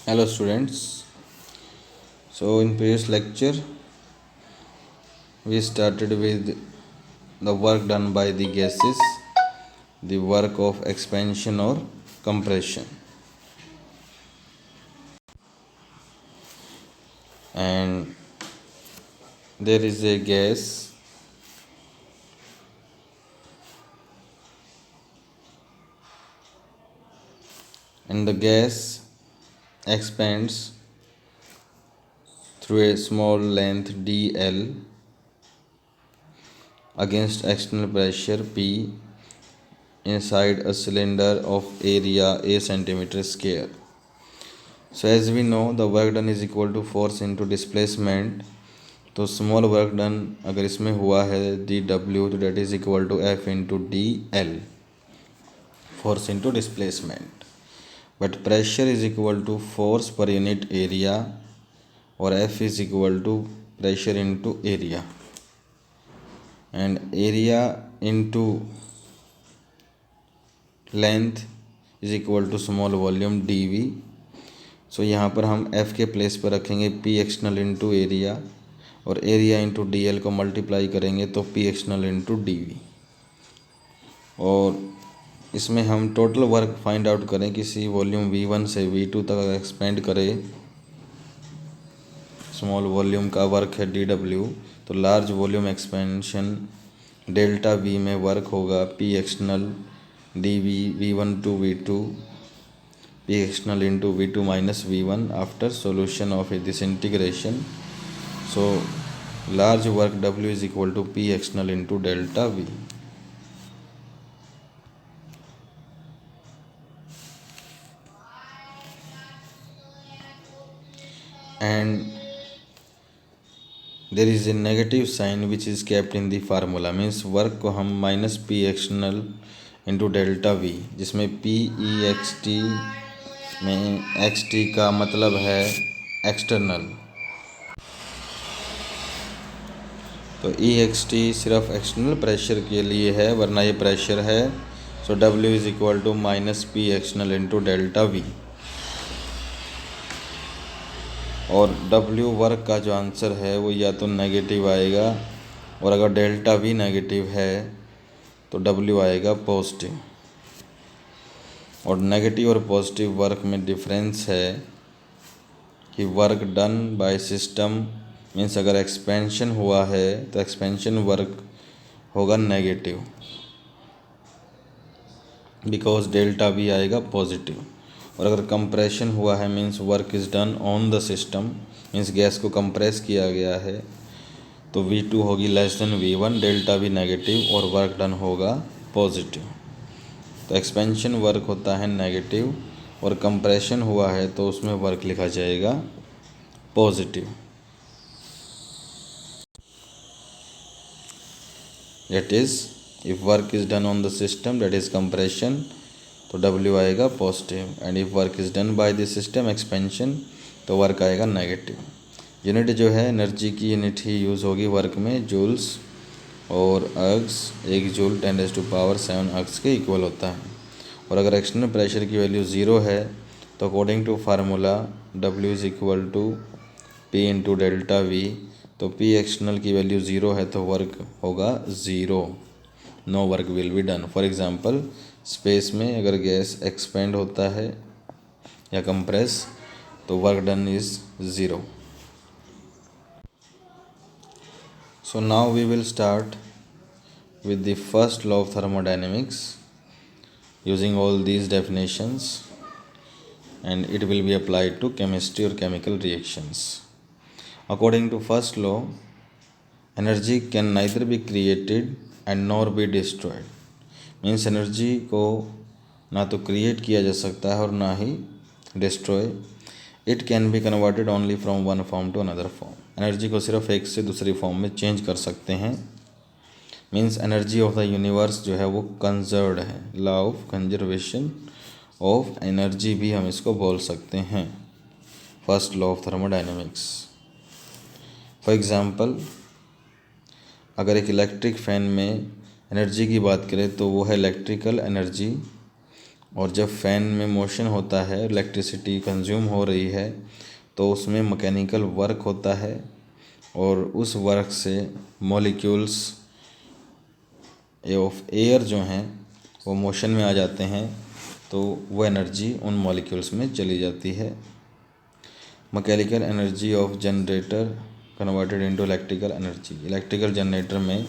Hello students. So in previous lecture we started with the work done by the gases, the work of expansion or compression. And there is a gas and the gas expands through a small length dl against external pressure P inside a cylinder of area a centimeter square. So as we know the work done is equal to force into displacement. तो small work done अगर इसमें हुआ है D W तो that is equal to F into D L, force into displacement. But pressure is equal to force per unit area और F is equal to pressure into area and area into length is equal to small volume D V. So यहाँ पर हम F के place पर रखेंगे P external into area और area into D L को multiply करेंगे तो P external into D V. और इसमें हम टोटल वर्क फाइंड आउट करें किसी वॉल्यूम V1 से V2 तक एक्सपेंड करें. स्मॉल वॉल्यूम का वर्क है DW, तो large volume expansion delta V में वर्क होगा P external DV V1 to V2 P external into V2 minus V1 after solution of this integration. So large work W is equal to P external into delta V. And there is a negative sign which is kept in the formula, means work को हम minus P external into delta V, जिसमें P E X T में X T का मतलब है external. तो E X T सिर्फ external pressure के लिए है वरना ये प्रेशर है. So W is equal to minus P external into delta V. और डब्ल्यू वर्क का जो आंसर है वो या तो नेगेटिव आएगा और अगर डेल्टा वी नेगेटिव है तो डब्ल्यू आएगा पॉजिटिव. और नेगेटिव और पॉजिटिव वर्क में डिफरेंस है कि work done by system means अगर एक्सपेंशन हुआ है तो एक्सपेंशन वर्क होगा नेगेटिव बिकॉज डेल्टा वी आएगा पॉजिटिव. और अगर कंप्रेशन हुआ है means work is done on the system means gas को कंप्रेस किया गया है तो V2 होगी less than V1, delta we negative और वर्क डन होगा पॉजिटिव. तो एक्सपेंशन वर्क होता है नेगेटिव और कंप्रेशन हुआ है तो उसमें वर्क लिखा जाएगा positive. That is, if work is done on the system that is compression तो W आएगा positive and if work is done by the system expansion तो वर्क आएगा नेगेटिव. यूनिट जो है एनर्जी की यूनिट ही यूज़ होगी वर्क में joules और अर्ग्स. 1 जूल 10⁻⁷ अर्ग्स के इक्वल होता है. और अगर एक्सटर्नल प्रेशर की वैल्यू 0 है तो according to formula W is equal to P into delta V. तो P एक्सटर्नल की वैल्यू 0 है तो वर्क होगा 0, no work will be done. For example space में अगर गैस एक्सपेंड होता है या कंप्रेस तो work done is 0. So now we will start with the first law of thermodynamics using all these definitions and it will be applied to chemistry or chemical reactions. According to first law, energy can neither be created and nor be destroyed. Means energy को ना तो create किया जा सकता है और ना ही destroy. It can be converted only from one form to another form. Energy को सिर्फ एक से दूसरी फॉर्म में चेंज कर सकते हैं. Means energy of the universe जो है वो कंजर्व्ड है. Law of conservation of energy भी हम इसको बोल सकते हैं. First law of thermodynamics. For example अगर एक इलेक्ट्रिक फ़ैन में एनर्जी की बात करें तो वो है इलेक्ट्रिकल एनर्जी और जब फ़ैन में मोशन होता है, इलेक्ट्रिसिटी कंज्यूम हो रही है, तो उसमें मैकेनिकल वर्क होता है और उस वर्क से मॉलिक्यूल्स ऑफ एयर जो हैं वो मोशन में आ जाते हैं, तो वो एनर्जी उन मॉलिक्यूल्स में चली जाती है। Mechanical energy of generator converted into electrical energy. Electrical generator में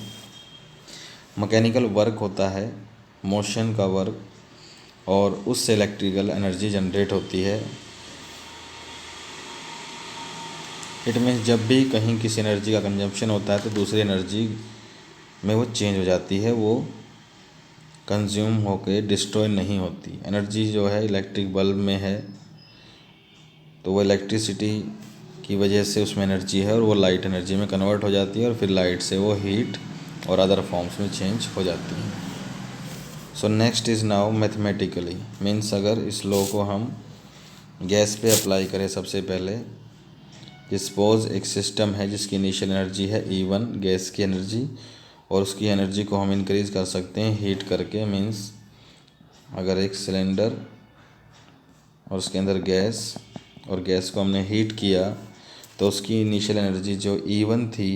मैकेनिकल वर्क होता है, मोशन का वर्क, और उससे इलेक्ट्रिकल एनर्जी जनरेट होती है। इट मीन्स जब भी कहीं किसी एनर्जी का कंजम्पशन होता है तो दूसरी एनर्जी में वो चेंज हो जाती है, वो कंज्यूम होके डिस्ट्रॉय नहीं होती। एनर्जी जो है इलेक्ट्रिक बल्ब में है, तो वो इलेक्ट्रिसिटी की वजह से उसमें एनर्जी है और वो लाइट एनर्जी में कन्वर्ट हो जाती है और फिर लाइट से वो हीट और अदर फॉर्म्स में चेंज हो जाती है। So next is now mathematically, means अगर इस लॉ को हम गैस पे अप्लाई करें, सबसे पहले सपोज एक सिस्टम है जिसकी इनिशियल एनर्जी है E1 गैस की एनर्जी, और उसकी एनर्जी को हम इंक्रीज़ कर सकते हैं हीट करके। मीन्स अगर एक सिलेंडर और उसके अंदर गैस, और गैस को हमने हीट किया, तो उसकी इनिशियल एनर्जी जो E1 थी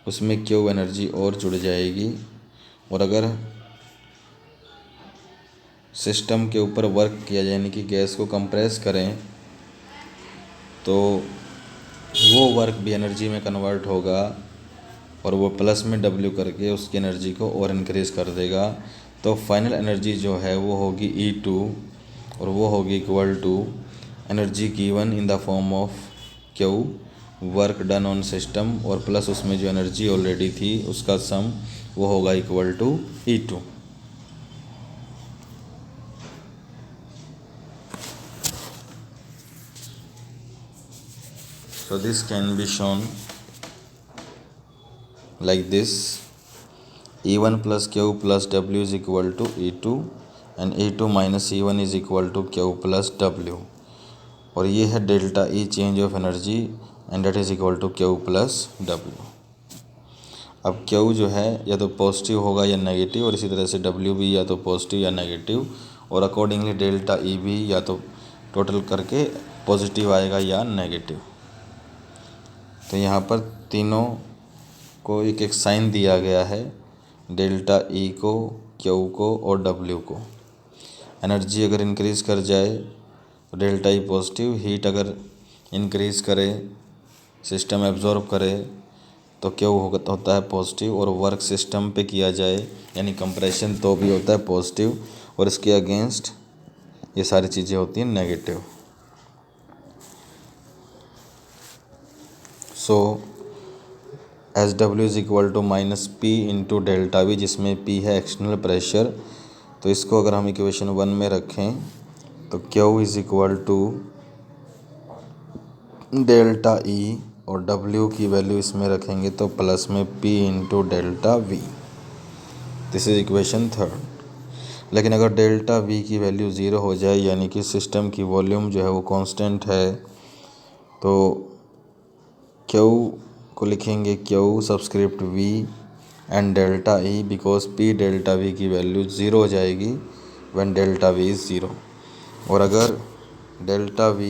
उसमें Q एनर्जी और जुड़ जाएगी। और अगर सिस्टम के ऊपर वर्क किया जाए, यानी कि गैस को कंप्रेस करें, तो वो वर्क भी एनर्जी में कन्वर्ट होगा और वो प्लस में W करके उसकी एनर्जी को और इंक्रीज़ कर देगा। तो फाइनल एनर्जी जो है वो होगी E2, और वो होगी equal to energy given in the form of Q work done on system, और प्लस उसमें जो एनर्जी ऑलरेडी थी उसका सम, वो होगा equal to E2। So this can be shown like this: E1 plus Q plus W is equal to E2 and E2 minus E1 is equal to Q plus W, और ये है delta E change of energy and that is equal to Q plus W। अब Q जो है या तो positive होगा या नेगेटिव, और इसी तरह से W भी या तो पॉजिटिव या नेगेटिव, और अकॉर्डिंगली डेल्टा E भी या तो टोटल करके पॉजिटिव आएगा या नेगेटिव। तो यहाँ पर तीनों को एक एक साइन दिया गया है, डेल्टा E को, Q को और W को। एनर्जी अगर इंक्रीज़ कर जाए तो डेल्टा E पॉजिटिव, हीट अगर इंक्रीज़ करे, सिस्टम एब्जॉर्ब करे, तो Q होता है पॉजिटिव, और वर्क सिस्टम पे किया जाए यानी कंप्रेशन तो भी होता है पॉजिटिव, और इसके अगेंस्ट ये सारी चीज़ें होती हैं negative. So as W is equal to minus P into delta V, जिसमें P है एक्सटर्नल प्रेशर। तो इसको अगर हम इक्वेशन 1 में रखें तो Q is equal to delta E, और W की वैल्यू इसमें रखेंगे तो प्लस में P into delta V। This is equation 3। लेकिन अगर डेल्टा V की वैल्यू 0 हो जाए, यानी कि सिस्टम की वॉल्यूम जो है वो कांस्टेंट है, तो Q को लिखेंगे Q subscript V and delta E, because P delta V की वैल्यू 0 हो जाएगी व्हेन डेल्टा V इज़ 0। और अगर डेल्टा V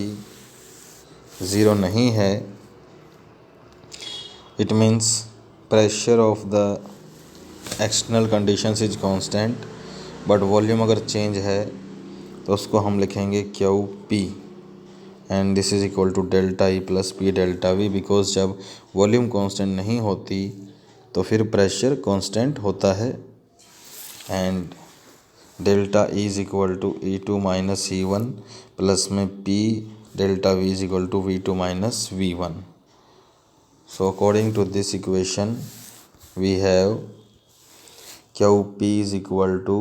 0 नहीं है, it means pressure of the external conditions is constant, but volume अगर चेंज है तो उसको हम लिखेंगे QP and this is equal to delta E plus P delta V, because जब वॉल्यूम कांस्टेंट नहीं होती तो फिर प्रेशर कांस्टेंट होता है। And delta E is equal to E2 minus E1 plus में P delta V is equal to V2 minus V1। So according to this equation we have QP is equal to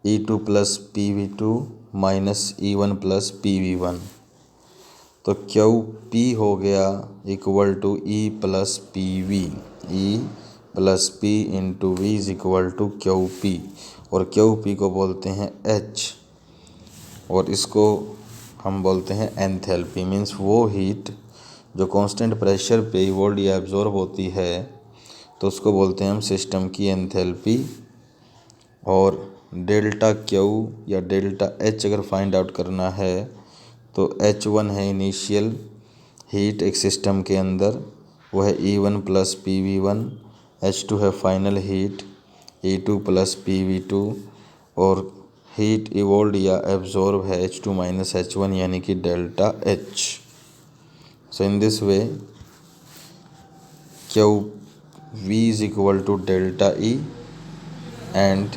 E2 plus PV2 minus E1 plus PV1। तो QP हो गया equal to E plus PV, E plus P into V is equal to QP, और QP को बोलते हैं H, और इसको हम बोलते हैं एंथैल्पी। मीन्स वो हीट जो कांस्टेंट प्रेशर पे वोल्डी एब्जॉर्ब होती है, तो उसको बोलते हैं हम सिस्टम की एंथैल्पी। और डेल्टा क्यू या डेल्टा एच अगर फाइंड आउट करना है तो H1 है इनिशियल हीट एक सिस्टम के अंदर, वो है E1 प्लस PV1। H2 है final heat E2 plus PV2, और हीट इवोल्ड या एब्जॉर्ब है H2 माइनस H1 यानी कि delta H। So in this way Q V is equal to delta E and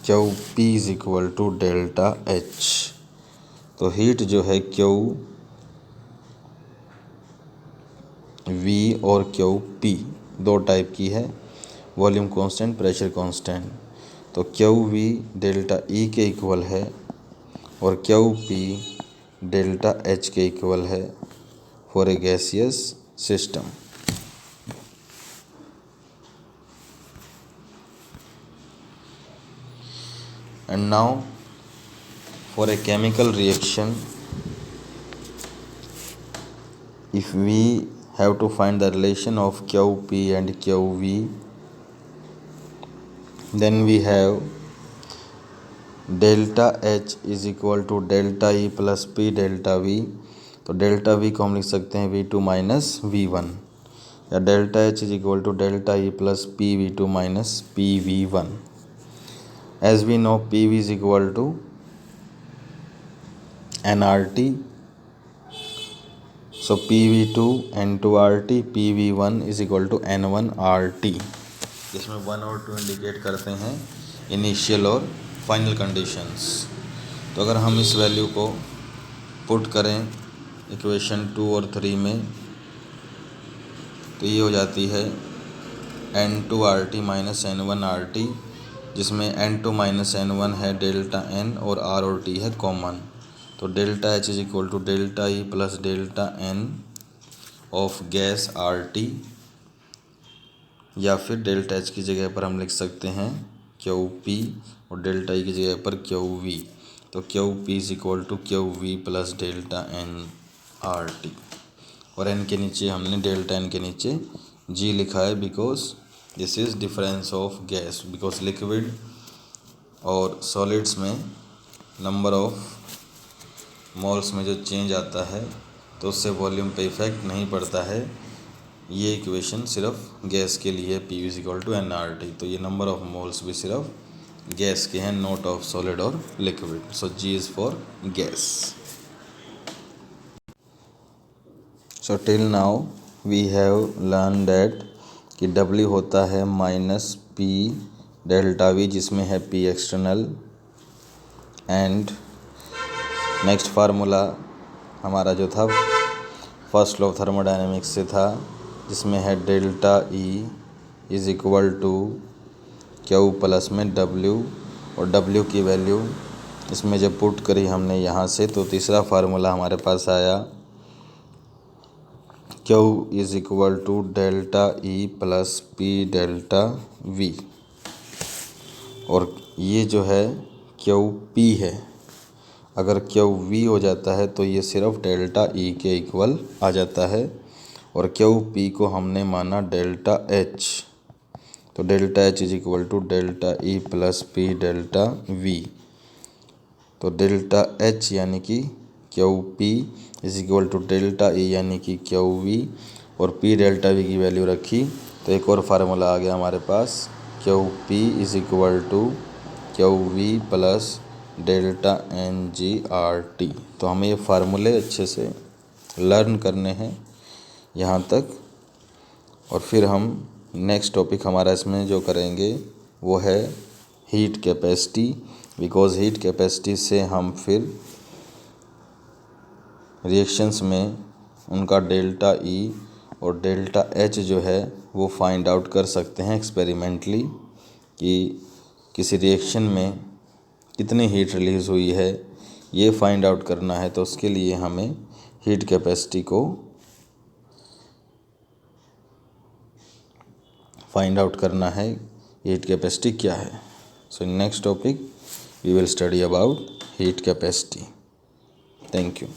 Q P is equal to delta H। तो heat जो है Q V और Q P दो type की है, वॉल्यूम कांस्टेंट, प्रेशर कांस्टेंट। तो Q V delta E के equal है और क्यू P डेल्टा H के इक्वल है for a gaseous system. And now for a chemical reaction, if we have to find the relation of QP and QV, then we have delta H is equal to delta E plus P delta V। तो delta V को हम लिख सकते हैं V2 minus V1, या delta H is equal to delta E plus PV2 minus PV1। As we know PV is equal to nRT, so PV2 N2RT, PV1 is equal to N1RT, जिसमें 1 और 2 indicate करते हैं initial और final conditions. तो अगर हम इस value को पुट करें इक्वेशन 2 और 3 में, तो ये हो जाती है N2RT माइनस N1RT, जिसमें N2 माइनस N1 है डेल्टा N और R और T है कॉमन। तो delta H is equal to delta E plus delta N of gas RT, या फिर डेल्टा H की जगह पर हम लिख सकते हैं QP और डेल्टा E की जगह पर QV। तो QP is equal to QV plus delta nRT, और N के नीचे हमने डेल्टा N के नीचे G लिखा है because this is difference of gas. Because liquid और सॉलिड्स में नंबर ऑफ मोल्स में जो चेंज आता है तो उससे वॉल्यूम पे इफ़ेक्ट नहीं पड़ता है। ये इक्वेशन सिर्फ गैस के लिए P is equal to nRT। तो ये नंबर ऑफ मोल्स भी सिर्फ गैस के हैं, नॉट ऑफ सॉलिड और liquid. So G is for gas. So till now we have learn that कि W होता है माइनस P डेल्टा V, जिसमें है P external. And next formula हमारा जो था फर्स्ट लॉ ऑफ थर्मोडायनेमिक्स से था, जिसमें है delta E is equal to Q plus में W, और W की वैल्यू इसमें जब पुट करी हमने यहाँ से, तो तीसरा फार्मूला हमारे पास आया Q is equal to delta E plus P delta V, और ये जो है QP है। अगर QV हो जाता है तो ये सिर्फ डेल्टा E के इक्वल आ जाता है, और QP को हमने माना डेल्टा H। तो delta H is equal to delta E plus P delta V। तो डेल्टा H यानी कि QP is equal to delta E यानी कि QV, और P डेल्टा V की वैल्यू रखी तो एक और फार्मूला आ गया हमारे पास, QP is equal to QV plus delta NGRT। तो हमें ये फार्मूले अच्छे से लर्न करने हैं यहाँ तक, और फिर हम नेक्स्ट टॉपिक हमारा इसमें जो करेंगे वो है heat capacity. Because heat capacity से हम फिर रिएक्शंस में उनका डेल्टा E और डेल्टा H जो है वो फाइंड आउट कर सकते हैं एक्सपेरिमेंटली, कि किसी रिएक्शन में कितनी हीट रिलीज़ हुई है ये फाइंड आउट करना है। तो उसके लिए हमें हीट कैपेसिटी को फाइंड आउट करना है, हीट कैपेसिटी क्या है। So in next topic we will study about heat capacity. Thank you.